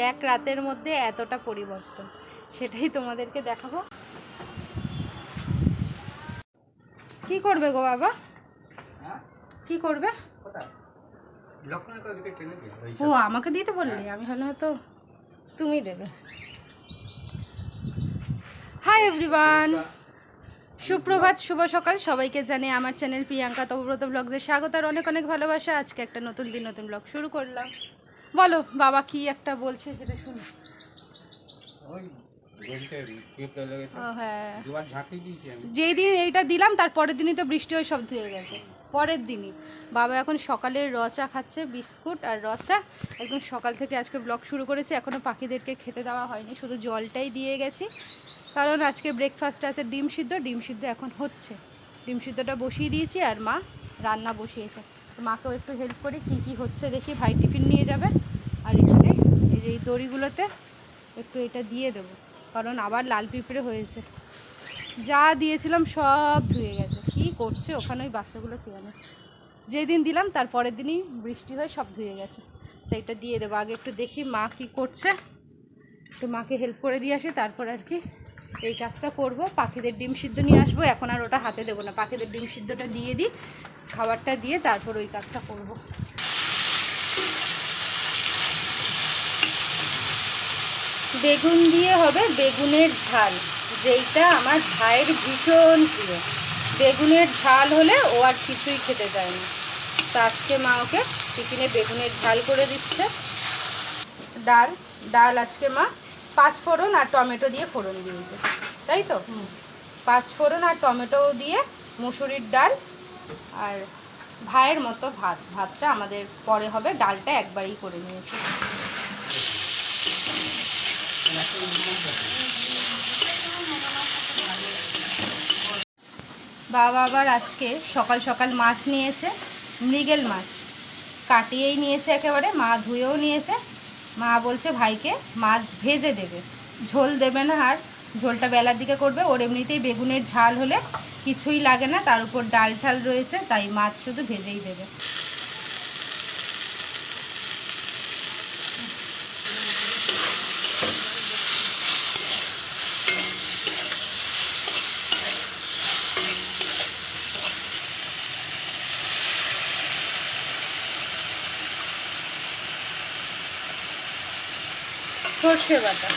এক রাতের মধ্যে এতটা পরিবর্তন, সেটাই তোমাদেরকে দেখাবো। কি করবে গো বাবা, কি করবে? ও আমাকে দিতে বললে, আমি হলে হয়তো তুমি দেবে। হাই এভরিওয়ান, সুপ্রভাত, শুভ সকাল সবাইকে জানিয়ে আমার চ্যানেল প্রিয়াঙ্কা তপব্রত ব্লগসে স্বাগত আর অনেক অনেক ভালোবাসা। আজকে একটা নতুন দিন নতুন ব্লগ শুরু করলাম। বলো বাবা কি একটা বলছে সেটা শুনো। হ্যাঁ, যেই দিন এইটা দিলাম তার পরের দিনই তো বৃষ্টি হয়ে সব ধুয়ে গেছে। পরের দিনই বাবা এখন সকালে রচা খাচ্ছে, বিস্কুট আর রচা। একদম সকাল থেকে আজকে ব্লগ শুরু করেছে, এখনও পাখিদেরকে খেতে দেওয়া হয়নি, শুধু জলটাই দিয়ে গেছি। কারণ আজকে ব্রেকফাস্ট আছে ডিম সিদ্ধ এখন হচ্ছে। ডিম সিদ্ধটা বসিয়ে দিয়েছি আর মা রান্না বসিয়েছে। তো মাকেও একটু হেল্প করি, কী কী হচ্ছে দেখি। ভাই টিফিন নিয়ে যাবে আর এখানে এই যে এই দড়িগুলোতে একটু এটা দিয়ে দেবো, কারণ আবার লাল পিঁপড়ে হয়েছে। যা দিয়েছিলাম সব ধুয়ে গেছে। কি করছে ওখানে ওই বাচ্চাগুলো কে জানে। যেই দিন দিলাম তার পরের দিনই বৃষ্টি হয়ে সব ধুয়ে গেছে। তো এটা দিয়ে দেবো। আগে একটু দেখি মা কি করছে, একটু মাকে হেল্প করে দিয়ে আসি, তারপর আর কি এই কাজটা করব। পাখিদের ডিম সিদ্ধ নিয়ে আসবো, এখন আর ওটা হাতে দেবো না। পাখিদের ডিম সিদ্ধটা দিয়ে দিই, খাবারটা দিয়ে তারপর ওই কাজটা করব। বেগুন দিয়ে হবে বেগুনের ঝাল, যেইটা আমার ভাইয়ের ভীষণ প্রিয়। বেগুনের ঝাল হলে ও আর কিছুই খেতে চায় না। তো আজকে মা ওকে টিফিনে বেগুনের ঝাল করে দিচ্ছে। ডাল ডাল আজকে মা 5 ফোড়ন আর টমেটো দিয়ে ফোড়ন দিয়েছে, তাই তো? 5 ফোড়ন আর টমেটো দিয়ে মুসুরির ডাল আর ভাইয়ের মতো ভাতটা আমাদের পরে হবে। ডালটা একবারই করে নিয়েছি। বাবা আবার আজকে সকাল সকাল মাছ নিয়েছে, মৃগেল মাছ কাটিয়েই নিয়েছে একেবারে। মা ধুয়েও নিয়েছে। মা বলছে ভাইকে মাছ ভেজে দেবে, ঝোল দেবে না, আর ঝোলটা বেলার দিকে করবে। ওর এমনিতেই বেগুনের ঝাল হলে কিছুই লাগে না, তার উপর ডাল ঠাল রয়েছে, তাই মাছ শুধু ভেজেই দেবে। সর্ষে বাটা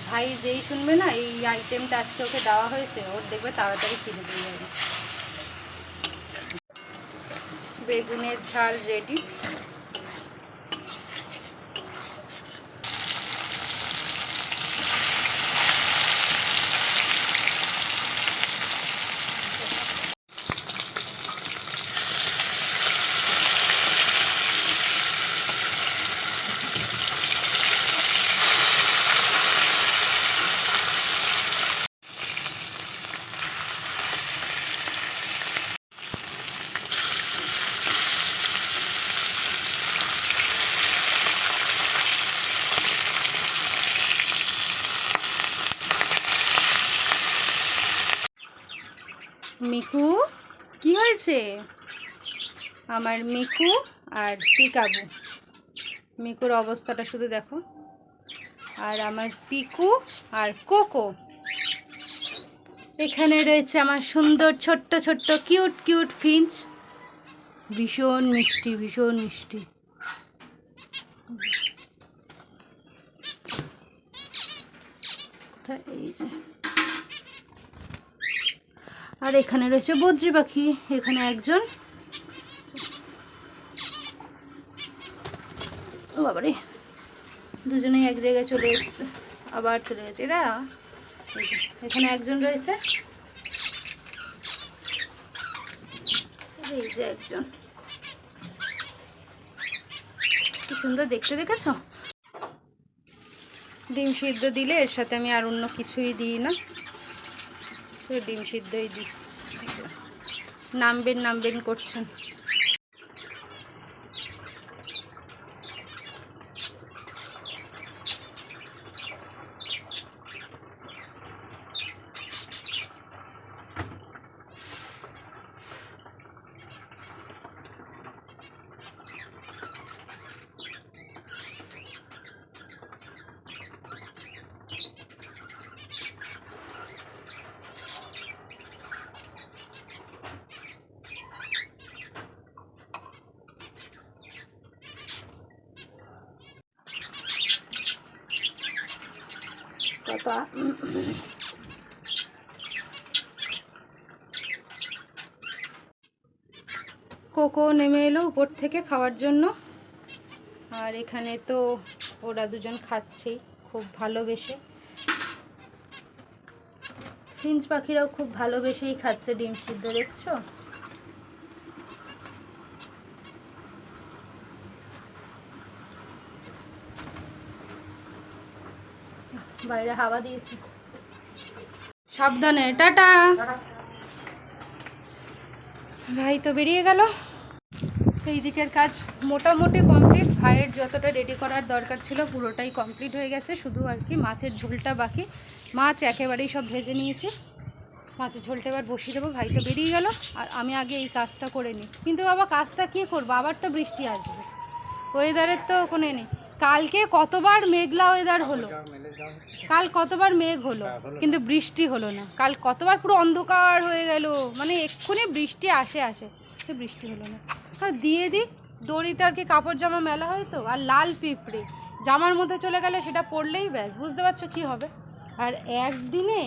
ভাই যেই শুনবে না এই আইটেমটা আজকে ওকে দেওয়া হয়েছে, ওর দেখবে তাড়াতাড়ি খিদে পেয়ে যাবে। বেগুনের ঝাল রেডি। মিকু কি হয়েছে? আমার মিকু আর পিকাবু। মিকুর অবস্থাটা শুধু দেখো। আর আমার পিকু আর কোকো। এখানে রয়েছে আমার সুন্দর ছোট্ট ছোট্ট কিউট কিউট ফিঞ্চ। ভীষণ মিষ্টি, ভীষণ মিষ্টি। এই যে, আর এখানে রয়েছে বদ্রি পাখি। এখানে একজন, ও বাবারে, দুজনেই এক জায়গায় চলে এসছে, আবার চলে গেছে এরা। এখানে একজন রয়েছে, এই যে একজন। কি সুন্দর দেখতে, দেখেছো? ডিম সিদ্ধ দিলে এর সাথে আমি আর অন্য কিছুই দিই না, ডিম সিদ্ধই দিই। নামবেন নামবেন করছেন। কথা। কোকো নেমে এলো উপর থেকে খাওয়ার জন্য, আর এখানে তো ওরা দুজন খাচ্ছেই খুব ভালোবেসে। ফিঞ্চ পাখিরাও খুব ভালোবেসেই খাচ্ছে ডিম সিদ্ধ, দেখছো? বাইরে হাওয়া দিয়েছে। সাবধানে, টাটা। ভাই তো বেরিয়ে গেল। এই দিকের কাজ মোটামুটি কমপ্লিট। ভাইয়ের যতটা রেডি করার দরকার ছিল পুরোটাই কমপ্লিট হয়ে গেছে, শুধু আর কি মাছের ঝোলটা বাকি। মাছ একেবারেই সব ভেজে নিয়েছি, মাছের ঝোলটা এবার বসিয়ে দেবো। ভাই তো বেরিয়ে গেল আর আমি আগে এই কাজটা করে নিই। কিন্তু বাবা কাজটা কী করবো, আবার তো বৃষ্টি আসবে, ওয়েদারের তো কোনো নেই। কালকে কতবার মেঘলা ওয়েদার হলো, কাল কতবার মেঘ হলো কিন্তু বৃষ্টি হলো না। কাল কতবার পুরো অন্ধকার হয়ে গেল, মানে এক্ষুনি বৃষ্টি আসে বৃষ্টি হলো না। দিয়ে দিই দড়িতে আর কি কাপড় জামা মেলা হয় তো, আর লাল পিঁপড়ে জামার মধ্যে চলে গেলে সেটা পড়লেই ব্যাস, বুঝতে পারছো কি হবে। আর একদিনে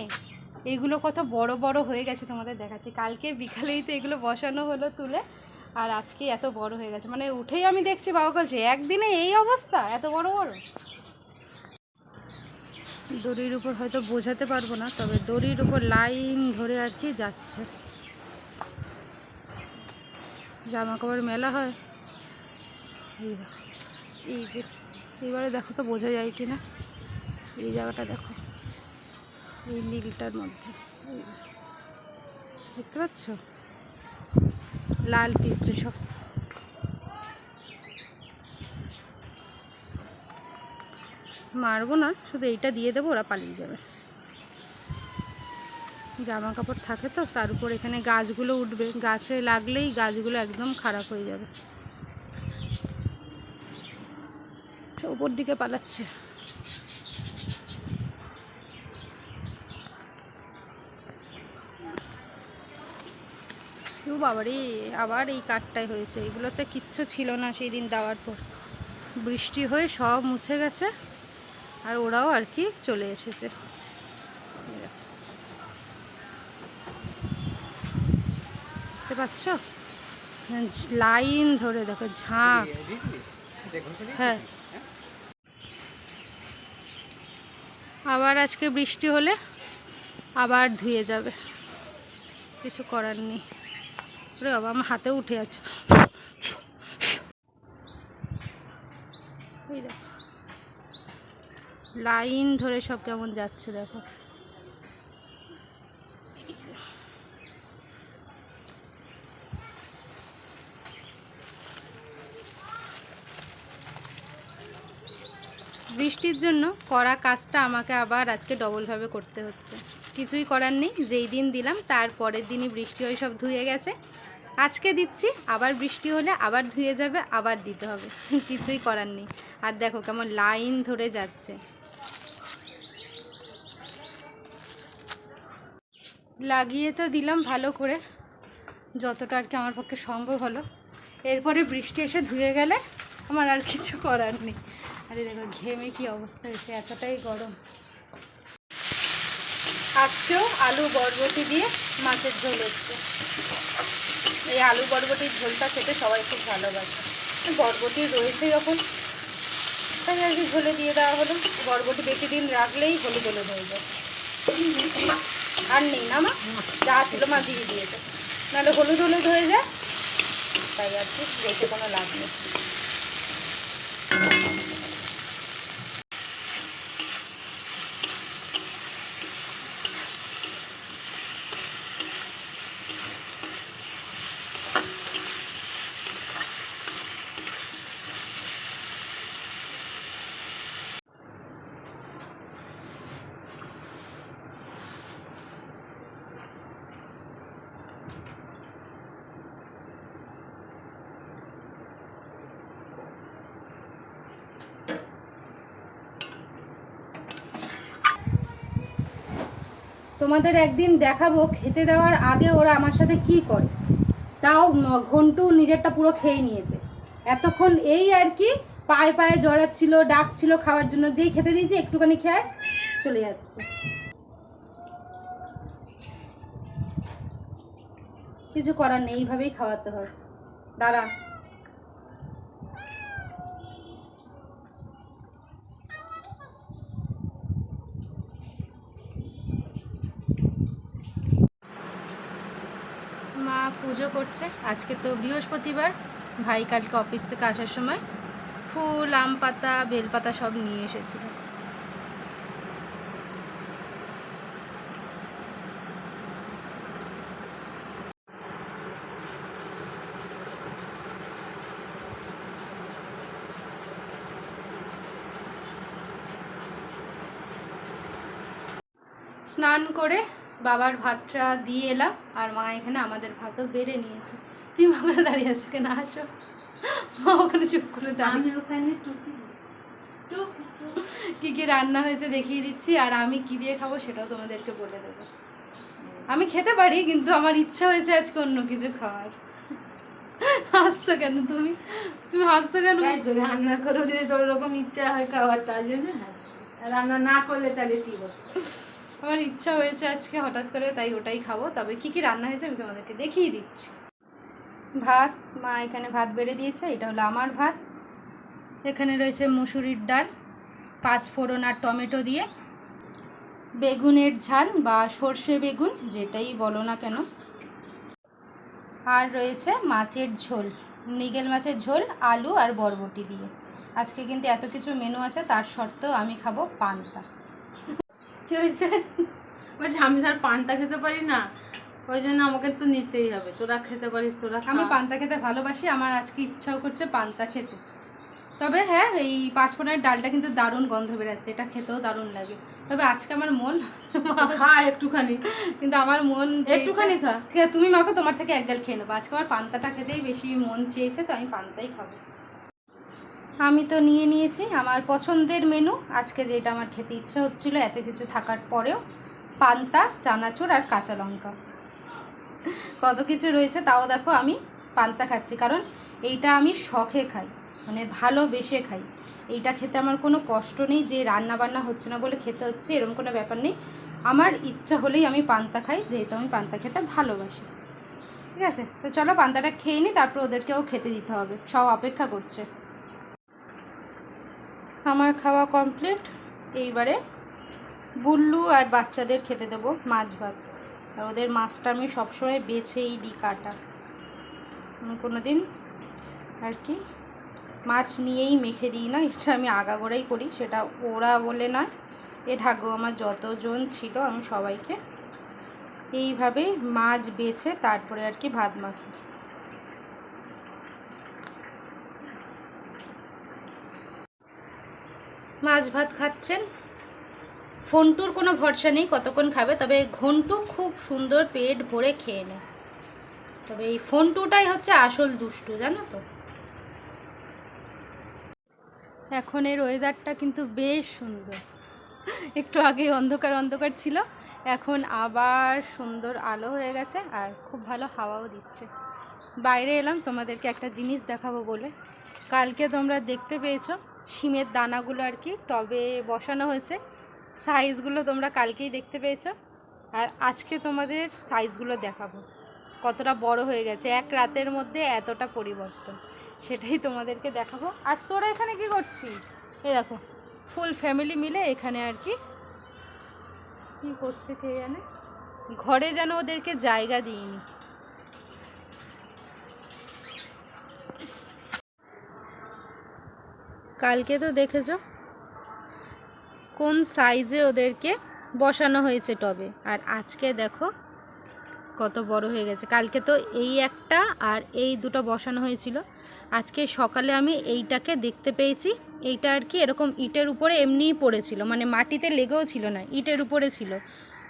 এগুলো কত বড় বড় হয়ে গেছে তোমাদের দেখাচ্ছি। কালকে বিকালেই তো এগুলো বসানো হলো তুলে, আর আজকে এত বড় হয়ে গেছে। মানে উঠেই আমি দেখছি বাবা কাছে একদিনে এই অবস্থা, এত বড় বড়। দড়ির উপর হয়তো বোঝাতে পারবো না, তবে দড়ির উপর লাইন ধরে আর কি যাচ্ছে। জামা কাপড় মেলা হয় এই যে, এবারে দেখো তো বোঝা যায় কি না, এই জায়গাটা দেখো, এই নীলটার মধ্যে দেখতে পাচ্ছ লাল পিঁপড়ে সব। মারবো না, শুধু এইটা দিয়ে দেবো, ওরা পালিয়ে যাবে। জামা কাপড় থাকে তো, তার উপর এখানে গাছগুলো উঠবে, গাছে লাগলেই গাছগুলো একদম খারাপ হয়ে যাবে। উপর দিকে পালাচ্ছে। ও বাবারে, আবার এই কাঠটাই হয়েছে। এগুলোতে কিচ্ছু ছিল না সেই দিন দেওয়ার পর, বৃষ্টি হয়ে সব মুছে গেছে, আর ওরাও আর কি চলে এসেছে। দেখতে পাচ্ছ লাইন ধরে দেখো ঝাঁক। হ্যাঁ, আবার আজকে বৃষ্টি হলে আবার ধুয়ে যাবে, কিছু করার নেই। ওরে বাবা, আমার হাতে উঠে আছে। ওই দেখো লাইন ধরে সব কেমন যাচ্ছে দেখো। বৃষ্টির জন্য করা কাজটা আমাকে আবার আজকে ডবলভাবে করতে হচ্ছে। কিছুই করার নেই, যেই দিন দিলাম তার পরের দিনই বৃষ্টি হয়ে সব ধুয়ে গেছে। আজকে দিচ্ছি, আবার বৃষ্টি হলে আবার ধুয়ে যাবে, আবার দিতে হবে, কিছুই করার নেই। আর দেখো কেমন লাইন ধরে যাচ্ছে। লাগিয়ে তো দিলাম ভালো করে, যতটা আর কি আমার পক্ষে সম্ভব হলো। এরপরে বৃষ্টি এসে ধুয়ে গেলে আমার আর কিছু করার নেই। আরে দেখো ঘেমে কি অবস্থা হয়েছে, এতটাই গরম। আজকেও আলু বরবটি দিয়ে মাছের ঝোল হচ্ছে। এই আলু বরবটির ঝোলটা খেতে সবাই খুব ভালোবাসে। বরবটি রয়েছে যখন, তাই আর কি ঝোলে দিয়ে দেওয়া হলো। বরবটি বেশি দিন রাখলেই হলুদ হলুদ হয়ে যায়। আর নেই না মা, যা ছিল মা দিয়ে দিয়েছে, নাহলে হলুদ হলুদ হয়ে যায়, তাই আর কি রেখে কোনো লাভ নেই। তোমাদের একদিন দেখাবো খেতে দেওয়ার আগে ওরা আমার সাথে কি করে। তাও ঘন্টু নিজেরটা পুরো খেয়ে নিয়েছে। এতক্ষণ এই আর কি পায়ে পায়ে জড়াচ্ছিল, ডাকছিল খাওয়ার জন্য, যেই খেতে দিয়েছি একটুখানি খেয়ে চলে যাচ্ছে। কিছু করার নেই, এইভাবেই খাওয়াতে হয়। দাঁড়া, মা পুজো করছে। আজকে তো বৃহস্পতিবার, ভাই কালকে অফিস থেকে আসার সময় ফুল, আম পাতা, বেলপাতা সব নিয়ে এসেছিল। স্নান করে বাবার ভাতটা দিয়ে এলাম, আর মা এখানে আমাদের ভাতও বেড়ে নিয়েছে। তুই মা করে দাঁড়িয়ে আছো কেন? আসো, মা ওখানে চুপ করে দাঁড়িয়ে। ওখানে কি কি রান্না হয়েছে দেখিয়ে দিচ্ছি, আর আমি কি দিয়ে খাবো সেটাও তোমাদেরকে বলে দেবো। আমি খেতে পারি, কিন্তু আমার ইচ্ছা হয়েছে আজকে অন্য কিছু খাওয়ার। হাসছো কেন তুমি? তুমি হাসছো কেন? রান্না করে যদি তোর রকম ইচ্ছা হয় খাওয়ার, তার জন্য রান্না না করলে তাহলে কি হবে? আমার ইচ্ছা হয়েছে আজকে হঠাৎ করে, তাই ওটাই খাবো। তবে কি কি রান্না হয়েছে আমি তোমাদেরকে দেখিয়ে দিচ্ছি। ভাত, মা এখানে ভাত বেড়ে দিয়েছে, এটা হলো আমার ভাত। এখানে রয়েছে মুসুরির ডাল, 5 ফোড়ন আর টমেটো দিয়ে, বেগুনের ঝাল বা সর্ষে বেগুন যেটাই বলো না কেন, আর রয়েছে মাছের ঝোল, মৃগেল মাছের ঝোল, আলু আর বরবটি দিয়ে। আজকে কিন্তু এত কিছু মেনু আছে, তার সত্ত্বেও আমি খাবো পান্তা। কি হয়েছে? বলছি আমি তার পান্তা খেতে পারি না, ওই জন্য আমাকে তো নিতেই হবে। তোরা খেতে পারিস, তোরা আমি পান্তা খেতে ভালোবাসি, আমার আজকে ইচ্ছাও করছে পান্তা খেতে। তবে হ্যাঁ, এই 5 ফোড়নের ডালটা কিন্তু দারুণ গন্ধ বেরাচ্ছে, এটা খেতেও দারুণ লাগে। তবে আজকে আমার মন খা একটুখানি, কিন্তু আমার মন একটুখানি খা। ঠিক আছে, তুমি মাকে তোমার থেকে এক গাল খেয়ে নেবো। আজকে আমার পান্তাটা খেতেই বেশি মন চেয়েছে, তো আমি পান্তাই খাবো। আমি তো নিয়ে নিয়েছি আমার পছন্দের মেনু। আজকে যেটা আমার খেতে ইচ্ছা হচ্ছিল এত কিছু থাকার পরেও, পান্তা, চানাচুর আর কাঁচা লঙ্কা। কত কিছু রয়েছে, তাও দেখো আমি পান্তা খাচ্ছি, কারণ এইটা আমি শখে খাই, মানে ভালোবেসে খাই। এইটা খেতে আমার কোনো কষ্ট নেই যে রান্না বান্না হচ্ছে না বলে খেতে হচ্ছে, এরকম কোনো ব্যাপার নেই। আমার ইচ্ছা হলেই আমি পান্তা খাই, যেহেতু আমি পান্তা খেতে ভালোবাসি। ঠিক আছে, তো চলো পান্তাটা খেয়ে নিই, তারপর ওদেরকেও খেতে দিতে হবে, সব অপেক্ষা করছে। আমার খাওয়া কমপ্লিট। এইবারে বুল্লু আর বাচ্চাদের খেতে দেবো মাছ ভাত। আর ওদের মাছটা আমি সবসময় বেছেই দিই কাটা, কোনো দিন আর কি মাছ নিয়েই মেখে দিই না, এটা আমি আগাগোড়াই করি। সেটা ওরা বলে নয়, এ ঢাকো আমার যতজন ছিল আমি সবাইকে এইভাবেই মাছ বেছে তারপরে আর কি ভাত মাখি। মাছ ভাত খাচ্ছেন। ফোনটুর কোনো ভরসা নেই কতক্ষণ খাবে, তবে ঘন্টু খুব সুন্দর পেট ভরে খেয়ে নেয়। তবে এই ফোনটুটাই হচ্ছে আসল দুষ্টু, জানো তো। এখন এর ওয়েদারটা কিন্তু বেশ সুন্দর। একটু আগে অন্ধকার অন্ধকার ছিল, এখন আবার সুন্দর আলো হয়ে গেছে, আর খুব ভালো হাওয়াও দিচ্ছে। বাইরে এলাম তোমাদেরকে একটা জিনিস দেখাবো বলে। কালকে তোমরা দেখতে পেয়েছো শিমের দানাগুলো আর কি টবে বসানো হয়েছে, সাইজগুলো তোমরা কালকেই দেখতে পেয়েছো। আর আজকে তোমাদের সাইজগুলো দেখাবো, কতটা বড় হয়ে গেছে এক রাতের মধ্যে, এতটা পরিবর্তন, সেটাই তোমাদেরকে দেখাবো। আর তোরা এখানে কি করছিস? এই দেখো ফুল ফ্যামিলি মিলে এখানে আর কি কী করছে কে জানে, ঘরে যেন ওদেরকে জায়গা দিইনি। কালকে তো দেখেছো কোন সাইজে ওদেরকে বসানো হয়েছে টবে, আর আজকে দেখো কত বড় হয়ে গেছে। কালকে তো এই একটা আর এই দুটো বসানো হয়েছিল, আজকে সকালে আমি এইটাকে দেখতে পেয়েছি। এইটা আর কি এরকম ইটের উপরে এমনিই পড়েছিল, মানে মাটিতে লেগেও ছিল না, ইটের উপরে ছিল,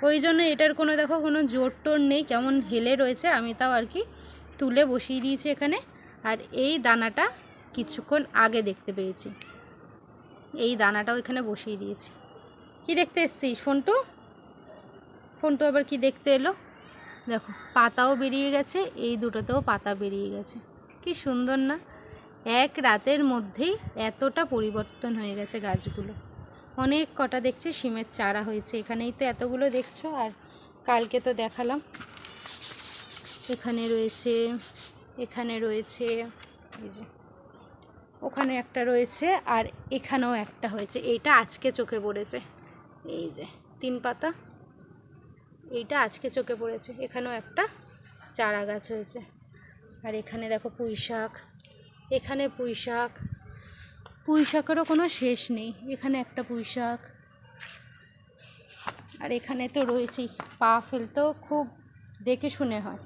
ওই জন্য এটার কোনো দেখো কোনো জোর টোর নেই, কেমন হেলে রয়েছে। আমি তাও আর কি তুলে বসিয়ে দিয়েছি এখানে। আর এই দানাটা কিছুক্ষণ আগে দেখতে পেয়েছি, এই দানাটাও এখানে বসিয়ে দিয়েছি। কি দেখতে এসছিস ফোনটু? ফোনটু আবার কি দেখতে এলো? দেখো পাতাও বেরিয়ে গেছে, এই দুটোতেও পাতা বেরিয়ে গেছে, কি সুন্দর না? এক রাতের মধ্যেই এতটা পরিবর্তন হয়ে গেছে গাছগুলো, অনেক কটা দেখছি শিমের চারা হয়েছে, এখানেই তো এতগুলো দেখছো। আর কালকে তো দেখালাম, এখানে রয়েছে, এখানে রয়েছে, এই যে ওখানে একটা রয়েছে, আর এখানেও একটা হয়েছে। এইটা আজকে চোখে পড়েছে, এই যে 3 পাতা, এইটা আজকে চোখে পড়েছে। এখানেও একটা চারা গাছ হয়েছে। আর এখানে দেখো পুঁই শাক, এখানে পুঁই শাক, পুঁই শাকেরও কোনো শেষ নেই। এখানে একটা পুঁই শাক, আর এখানে তো রয়েছেই। পা ফেলতেও খুব দেখে শুনে হয়।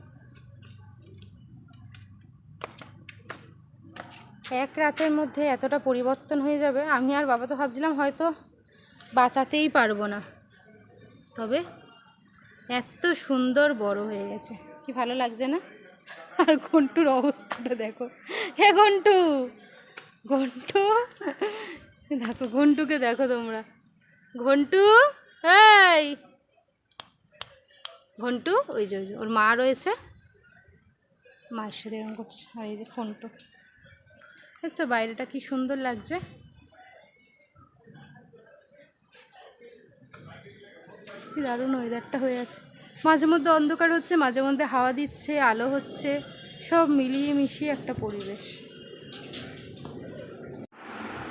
এক রাতের মধ্যে এতটা পরিবর্তন হয়ে যাবে, আমি আর বাবা তো ভাবছিলাম হয়তো বাঁচাতেই পারবো না, তবে এত সুন্দর বড় হয়ে গেছে, কি ভালো লাগছে না? আর ঘন্টুর অবস্থাটা দেখো, হে ঘন্টু, ঘন্টু দেখো, ঘন্টুকে দেখো তোমরা, ঘন্টু, এই ঘন্টু, ওই যে ওর মা রয়েছে, মায়ের সাথে এরকম করছে। আর এই যে ঘন্টু, আচ্ছা বাইরেটা কি সুন্দর লাগছে। কি দারুণ ওয়েদারটা হয়ে আছে, মাঝে মধ্যে অন্ধকার হচ্ছে, মাঝে মধ্যে হাওয়া দিচ্ছে, আলো হচ্ছে, সব মিলিয়ে মিশিয়ে একটা পরিবেশ।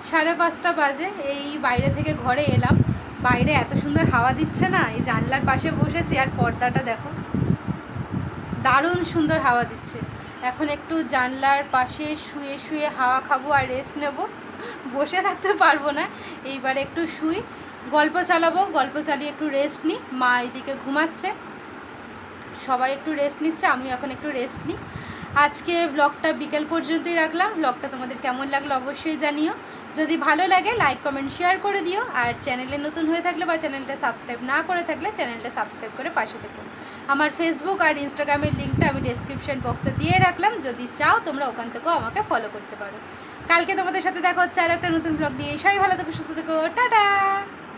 5:30 বাজে, এই বাইরে থেকে ঘরে এলাম। বাইরে এত সুন্দর হাওয়া দিচ্ছে না, এই জানলার পাশে বসেছি, আর পর্দাটা দেখো, দারুণ সুন্দর হাওয়া দিচ্ছে। এখন একটু জানলার পাশে শুয়ে শুয়ে হাওয়া খাবো আর রেস্ট নেব, বসে থাকতে পারবো না। এইবারে একটু শুই, গল্প চালাবো, গল্প চালিয়ে একটু রেস্ট নিই। মা এইদিকে ঘুমাচ্ছে, সবাই একটু রেস্ট নিচ্ছে, আমিও এখন একটু রেস্ট নিই। আজকে ব্লগটা বিকেল পর্যন্তই রাখলাম। ব্লগটা তোমাদের কেমন লাগলো অবশ্যই জানিও। যদি ভালো লাগে লাইক কমেন্ট শেয়ার করে দিও। আর চ্যানেলে নতুন হয়ে থাকলে বা চ্যানেলটা সাবস্ক্রাইব না করে থাকলে চ্যানেলটা সাবস্ক্রাইব করে পাশে দেখুন। আমার ফেসবুক আর ইনস্টাগ্রামের লিঙ্কটা আমি ডেসক্রিপশন বক্সে দিয়ে রাখলাম, যদি চাও তোমরা ওখান থেকেও আমাকে ফলো করতে পারো। কালকে তোমাদের সাথে দেখা হচ্ছে আর একটা নতুন ব্লগ নিয়ে। সবাই ভালো থেকো, সুস্থ থেকো, টাটা।